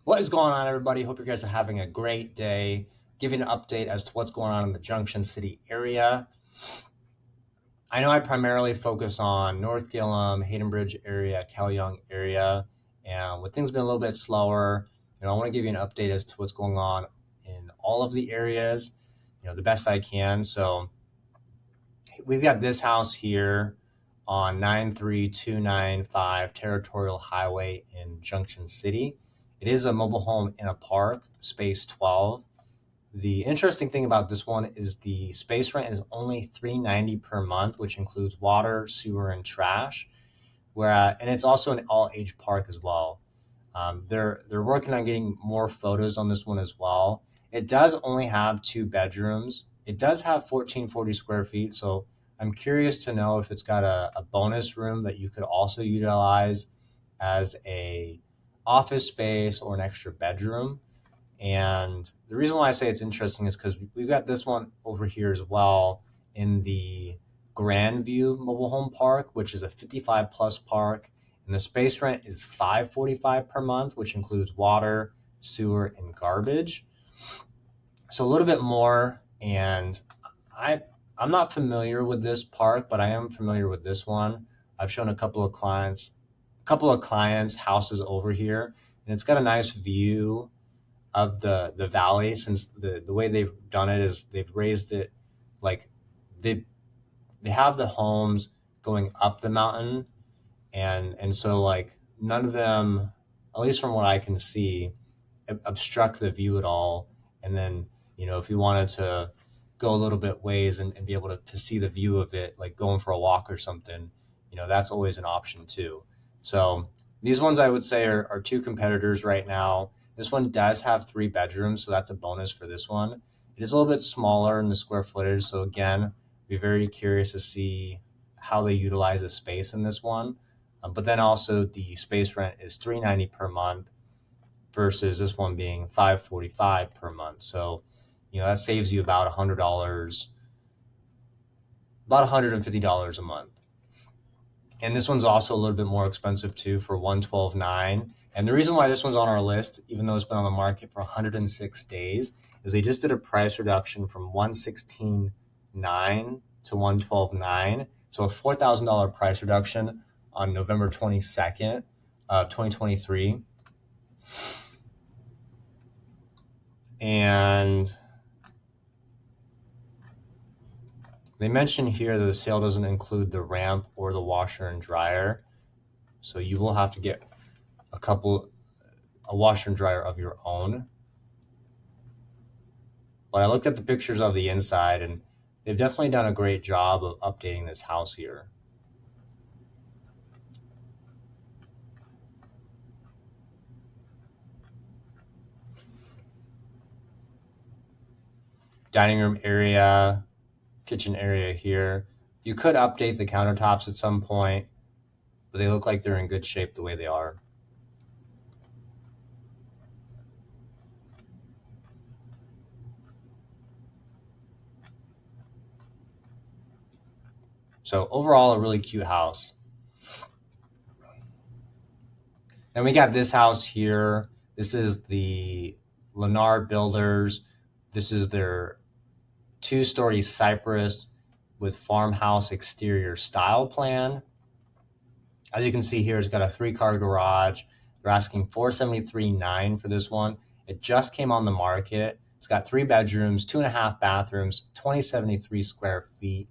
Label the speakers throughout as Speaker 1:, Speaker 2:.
Speaker 1: What is going on, everybody? Hope you guys are having a great day. Giving an update as to what's going on in the Junction City area. I know I primarily focus on North Gillum, Hayden Bridge area, Cal Young area, and with things being a little bit slower, I want to give you an update as to what's going on in all of the areas, the best I can. So we've got this house here on 93295 Territorial Highway in Junction City. It is a mobile home in a park, space 12. The interesting thing about this one is the space rent is only $390 per month, which includes water, sewer, and trash. And it's also an all-age park as well. They're working on getting more photos on this one as well. It does only have two bedrooms. It does have 1440 square feet, so I'm curious to know if it's got a bonus room that you could also utilize as a office space or an extra bedroom. And the reason why I say it's interesting is because we've got this one over here as well in the Grandview Mobile Home Park, which is a 55 plus park. And the space rent is $545 per month, which includes water, sewer, and garbage. So a little bit more. And I I'm not familiar with this park, but I am familiar with this one. I've shown a couple of clients houses over here, and it's got a nice view of the valley, since the way they've done it is they've raised it like they they have the homes going up the mountain, and so like none of them, at least from what I can see, obstruct the view at all. And then if you wanted to go a little bit ways and be able to see the view of it, like going for a walk or something, that's always an option too. So these ones I would say are two competitors right now. This one does have three bedrooms, so that's a bonus for this one. It is a little bit smaller in the square footage, so again, be very curious to see how they utilize the space in this one. But then also the space rent is $390 per month versus this one being $545 per month. So, that saves you about $100, about $150 a month. And this one's also a little bit more expensive too for 112.9. And the reason why this one's on our list, even though it's been on the market for 106 days, is they just did a price reduction from 116.9 to 112.9. So a $4,000 price reduction on November 22nd of 2023. And they mention here that the sale doesn't include the ramp or the washer and dryer. So you will have to get a washer and dryer of your own. But I looked at the pictures of the inside, and they've definitely done a great job of updating this house here. Dining room area, kitchen area here. You could update the countertops at some point, but they look like they're in good shape the way they are. So overall, a really cute house. And we got this house here. This is the Lennar Builders. This is their two-story cypress with farmhouse exterior style plan. As you can see here, it's got a 3-car garage. They're asking $473,900 for this one. It just came on the market. It's got 3 bedrooms, 2.5 bathrooms, 2073 square feet.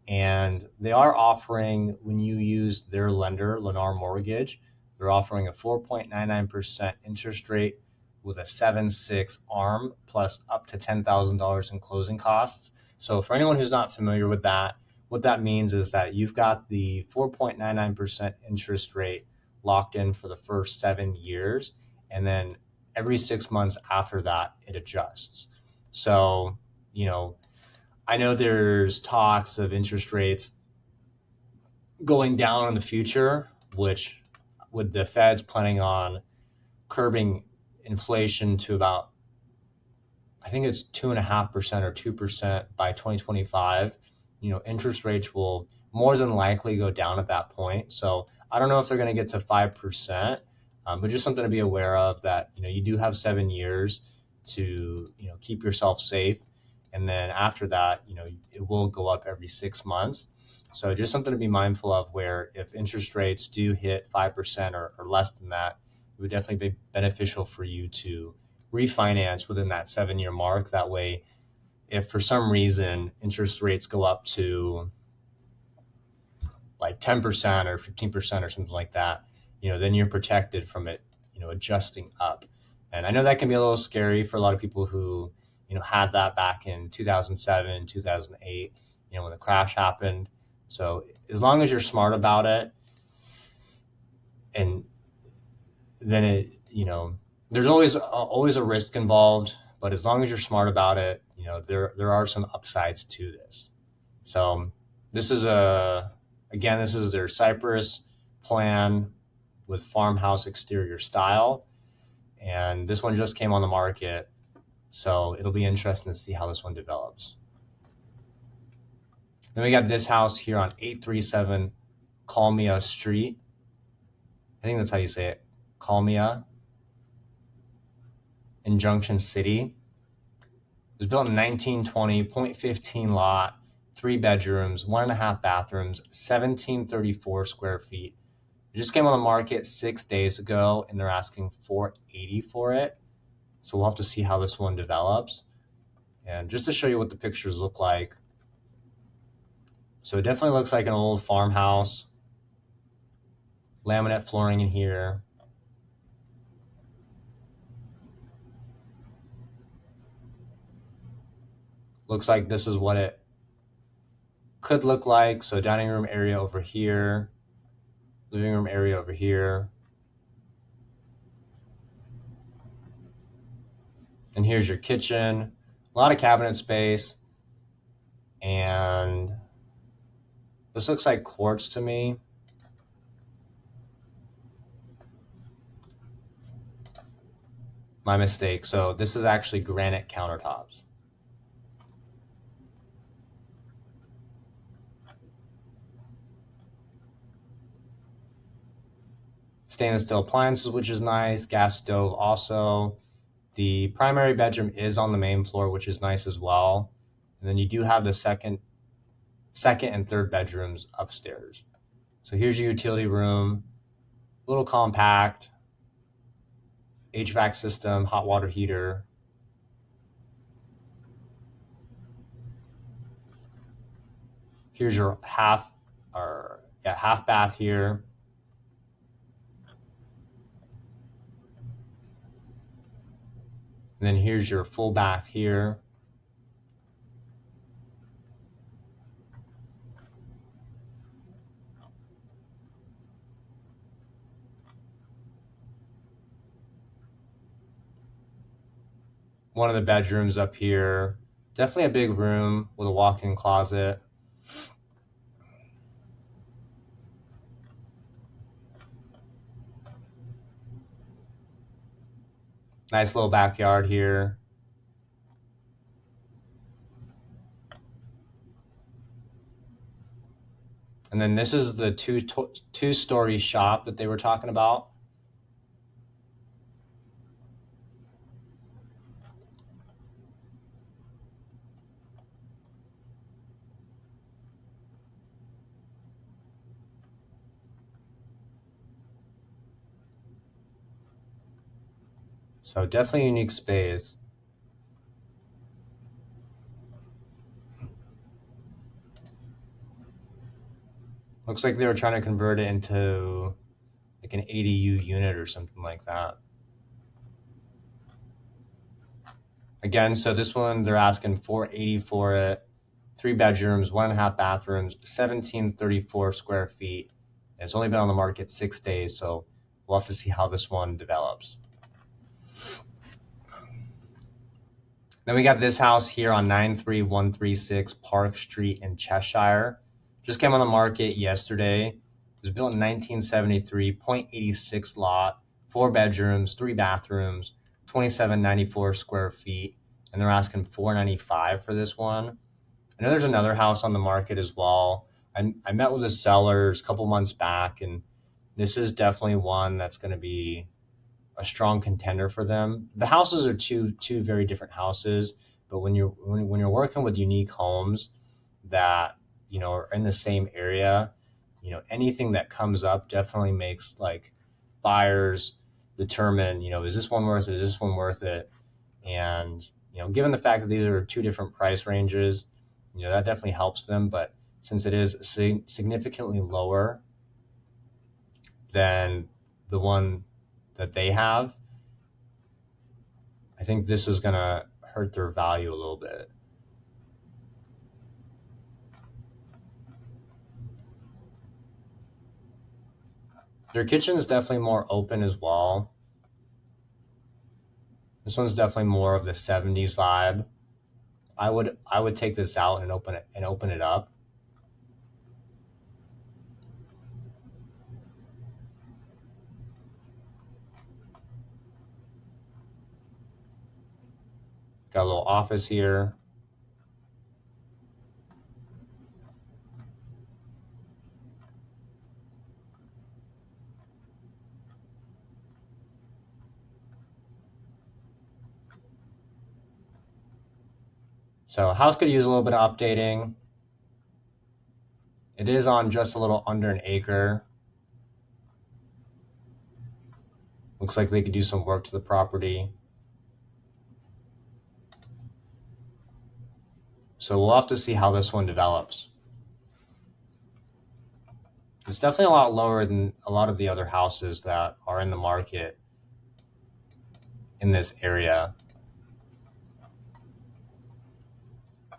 Speaker 1: And they are offering, when you use their lender, Lennar Mortgage, they're offering a 4.99% interest rate with a 7.6 ARM plus up to $10,000 in closing costs. So for anyone who's not familiar with that, what that means is that you've got the 4.99% interest rate locked in for the first 7 years, and then every 6 months after that, it adjusts. So, I know there's talks of interest rates going down in the future, which with the Fed's planning on curbing inflation to about, I think it's 2.5% or 2% by 2025, interest rates will more than likely go down at that point. So I don't know if they're going to get to 5%, But just something to be aware of, that you do have 7 years to keep yourself safe, and then after that it will go up every 6 months. So just something to be mindful of, where if interest rates do hit 5% or less than that, it would definitely be beneficial for you to refinance within that 7 year mark. That way, if for some reason interest rates go up to like 10% or 15% or something like that, then you're protected from it, adjusting up. And I know that can be a little scary for a lot of people who, had that back in 2007, 2008, when the crash happened. So as long as you're smart about it, and then there's always a risk involved, but as long as you're smart about it, there are some upsides to this. So this is their Cypress plan with farmhouse exterior style. And this one just came on the market. So it'll be interesting to see how this one develops. Then we got this house here on 837 Kalmia Street. I think that's how you say it. Kalmia in Junction City. It was built in 1920, 0.15 lot, 3 bedrooms, 1.5 bathrooms, 1,734 square feet. It just came on the market 6 days ago, and they're asking $480 for it. So we'll have to see how this one develops. And just to show you what the pictures look like. So it definitely looks like an old farmhouse. Laminate flooring in here. Looks like this is what it could look like. So dining room area over here. Living room area over here. And here's your kitchen. A lot of cabinet space. And this looks like quartz to me. My mistake. So this is actually granite countertops. Stainless steel appliances, which is nice. Gas stove also. The primary bedroom is on the main floor, which is nice as well. And then you do have the second and third bedrooms upstairs. So here's your utility room, a little compact, HVAC system, hot water heater. Here's your half bath here. And then here's your full bath here. One of the bedrooms up here. Definitely a big room with a walk-in closet. Nice little backyard here. And then this is the two-story shop that they were talking about. So definitely a unique space. Looks like they were trying to convert it into like an ADU unit or something like that. Again, so this one, they're asking $480 for it. 3 bedrooms, 1.5 bathrooms, 1,734 square feet. And it's only been on the market 6 days, so we'll have to see how this one develops. Then we got this house here on 93136 Park Street in Cheshire. Just came on the market yesterday. It was built in 1973, 0.86 lot, 4 bedrooms, 3 bathrooms, 2,794 square feet, and they're asking $495 for this one. I know there's another house on the market as well. I met with the sellers a couple months back, and this is definitely one that's going to be a strong contender for them. The houses are two very different houses, but when you're working with unique homes that are in the same area, anything that comes up definitely makes like buyers determine, is this one worth it? Is this one worth it? And given the fact that these are two different price ranges, that definitely helps them. But since it is significantly lower than the one that they have, I think this is going to hurt their value a little bit. Their kitchen is definitely more open as well. This one's definitely more of the 70s vibe. I would take this out and open it up. Got a little office here. So house could use a little bit of updating. It is on just a little under an acre. Looks like they could do some work to the property. So we'll have to see how this one develops. It's definitely a lot lower than a lot of the other houses that are in the market in this area.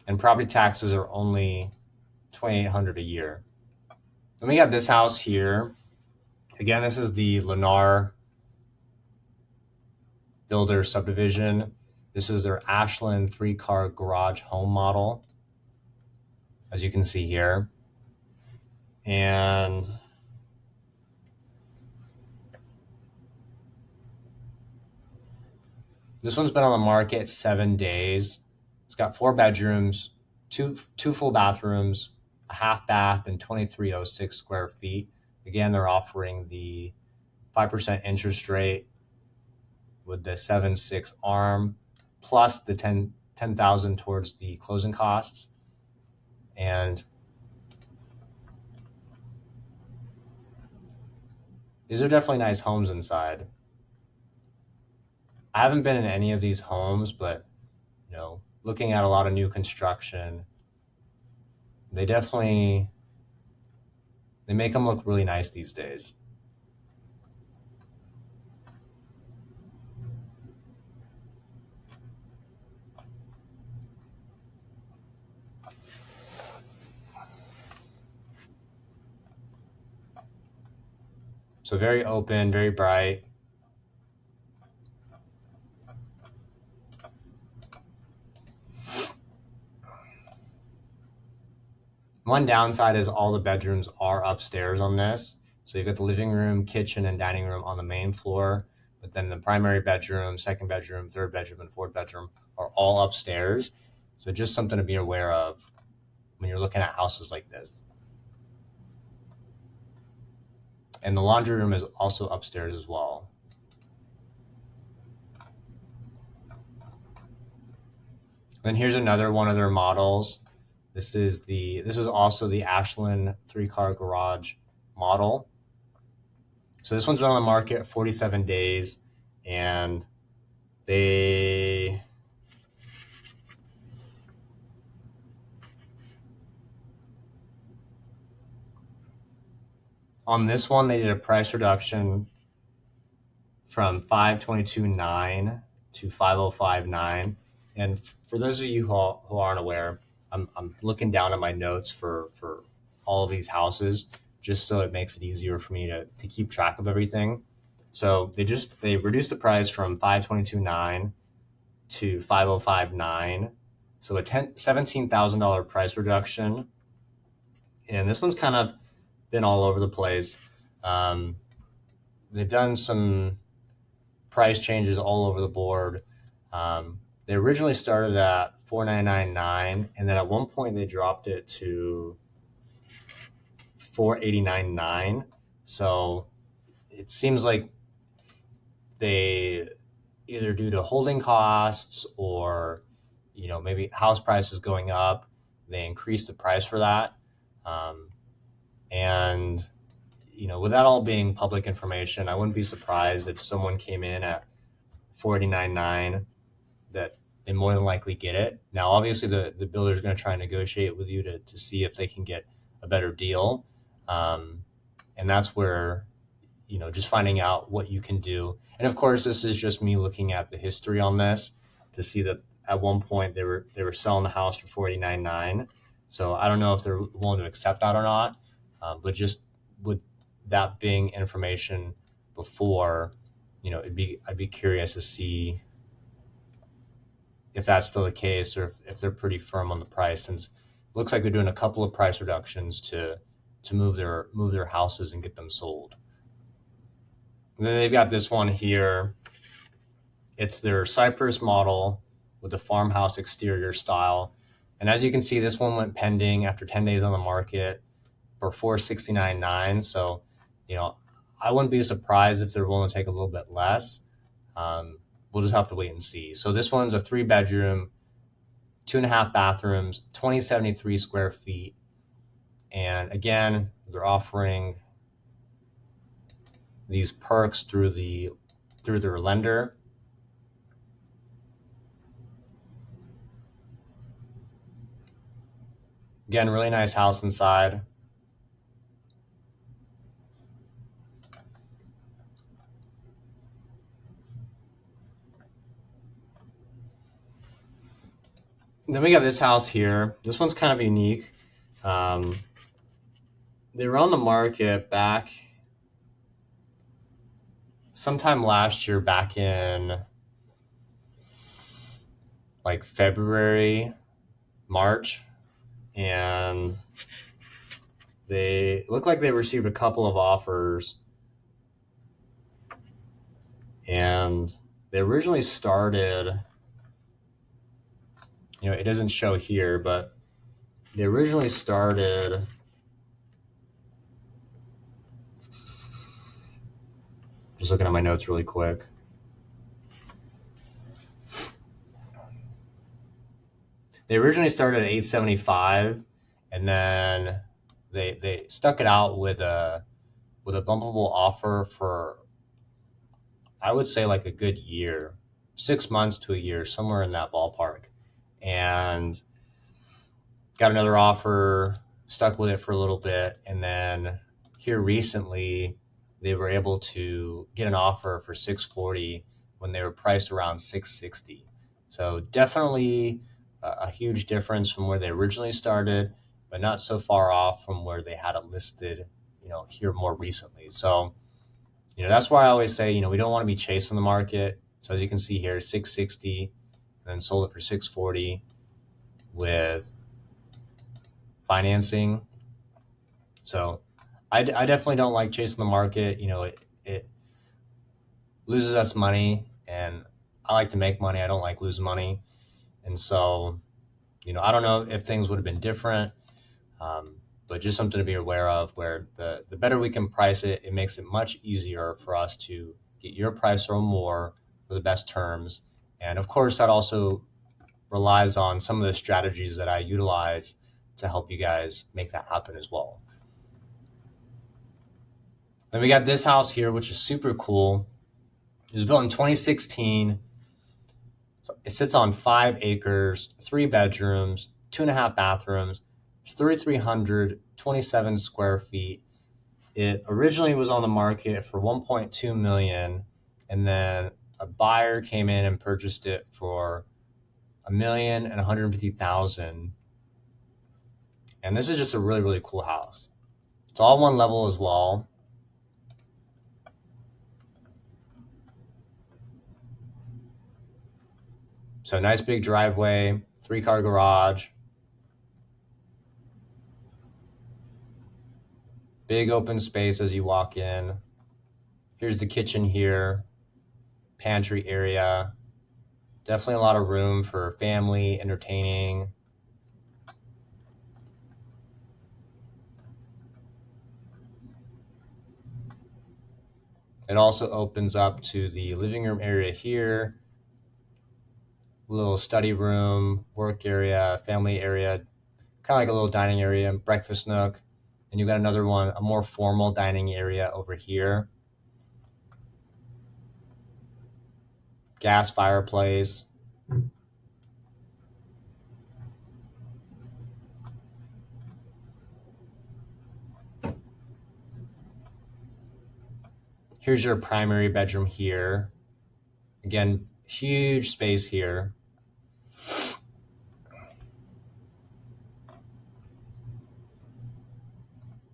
Speaker 1: And property taxes are only $2,800 a year. Then we got this house here. Again, this is the Lennar Builder subdivision. This is their Ashland 3-car garage home model, as you can see here. And this one's been on the market 7 days. It's got 4 bedrooms, two full bathrooms, a half bath, and 2,306 square feet. Again, they're offering the 5% interest rate with the 7/6 ARM, plus the 10,000 towards the closing costs. And these are definitely nice homes inside. I haven't been in any of these homes, but looking at a lot of new construction, they make them look really nice these days. So very open, very bright. One downside is all the bedrooms are upstairs on this. So you've got the living room, kitchen, and dining room on the main floor, but then the primary bedroom, second bedroom, third bedroom, and fourth bedroom are all upstairs. So just something to be aware of when you're looking at houses like this. And the laundry room is also upstairs as well. Then here's another one of their models. This is also the Ashland 3-car garage model. So this one's been on the market 47 days, and on this one, they did a price reduction from $522,900 to $505,900. And for those of you who aren't aware, I'm looking down at my notes for all of these houses, just so it makes it easier for me to keep track of everything. So they reduced the price from $522,900 to $505,900. So a $17,000 price reduction. And this one's kind of been all over the place. They've done some price changes all over the board. They originally started at $499,900, and then at one point they dropped it to $489,900. So it seems like they either due to holding costs or maybe house prices going up, they increase the price for that. And with that all being public information, I wouldn't be surprised if someone came in at 49.9, that they more than likely get it. Now, obviously, the builder is going to try and negotiate with you to see if they can get a better deal. And that's where, just finding out what you can do. And of course, this is just me looking at the history on this to see that at one point they were selling the house for 49.9. So I don't know if they're willing to accept that or not. But just with that being information before, I'd be curious to see if that's still the case, or if they're pretty firm on the price. And it looks like they're doing a couple of price reductions to move their houses and get them sold. And then they've got this one here. It's their Cypress model with the farmhouse exterior style. And as you can see, this one went pending after 10 days on the market for $469,900. So, I wouldn't be surprised if they're willing to take a little bit less. We'll just have to wait and see. So this one's a 3-bedroom, 2.5 bathrooms, 2073 square feet. And again, they're offering these perks through their lender. Again, really nice house inside. Then we got this house here. This one's kind of unique. They were on the market back sometime last year, back in like February, March, and they look like they received a couple of offers. And they originally started, it doesn't show here, but they originally started just looking at my notes really quick. They originally started at $875, and then they stuck it out with a bumpable offer for, I would say, like a good year, 6 months to a year, somewhere in that ballpark. And got another offer, stuck with it for a little bit, and then here recently they were able to get an offer for $640 when they were priced around $660. So definitely a huge difference from where they originally started, but not so far off from where they had it listed, here more recently. So, that's why I always say, we don't want to be chasing the market. So as you can see here, $660, and then sold it for $640 with financing. So I definitely don't like chasing the market. It loses us money, and I like to make money. I don't like losing money. And so, I don't know if things would have been different, but just something to be aware of, where the better we can price it, it makes it much easier for us to get your price or more for the best terms. And of course, that also relies on some of the strategies that I utilize to help you guys make that happen as well. Then we got this house here, which is super cool. It was built in 2016. So it sits on 5 acres, 3 bedrooms, 2.5 bathrooms, 3,327 square feet. It originally was on the market for $1.2 million, and then a buyer came in and purchased it for $1,150,000. And this is just a really, really cool house. It's all one level as well. So nice big driveway, 3-car garage, big open space as you walk in. Here's the kitchen here, pantry area. Definitely a lot of room for family, entertaining. It also opens up to the living room area here, little study room, work area, family area, kind of like a little dining area, breakfast nook. And you got another one, a more formal dining area over here. Gas fireplace. Here's your primary bedroom here. Again, huge space here.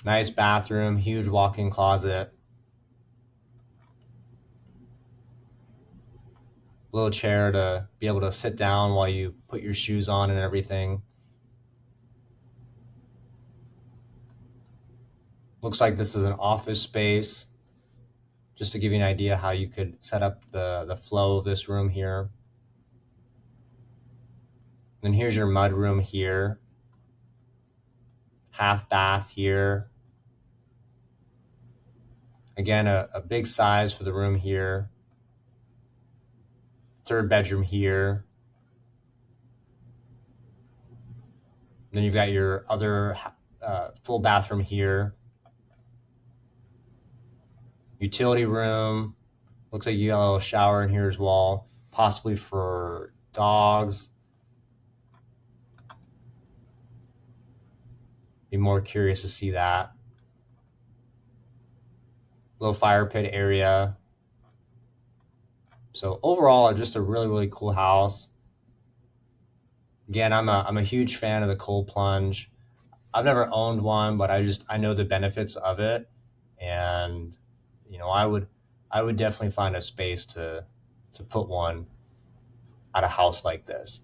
Speaker 1: Nice bathroom, huge walk-in closet. Little chair to be able to sit down while you put your shoes on and everything. Looks like this is an office space. Just to give you an idea how you could set up the flow of this room here. Then here's your mud room here. Half bath here. Again, a big size for the room here. Third bedroom here. Then you've got your other full bathroom here. Utility room. Looks like you got a little shower in here as well, possibly for dogs. Be more curious to see that. Little fire pit area. So overall, just a really, really cool house. Again, I'm a huge fan of the cold plunge. I've never owned one, but I know the benefits of it, and I would definitely find a space to put one at a house like this.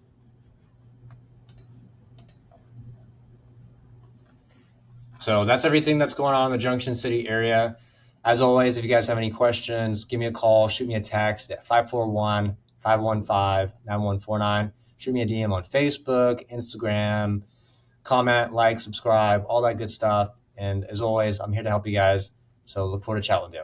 Speaker 1: So that's everything that's going on in the Junction City area. As always, if you guys have any questions, give me a call, shoot me a text at 541-515-9149. Shoot me a DM on Facebook, Instagram, comment, like, subscribe, all that good stuff. And as always, I'm here to help you guys. So look forward to chatting with you.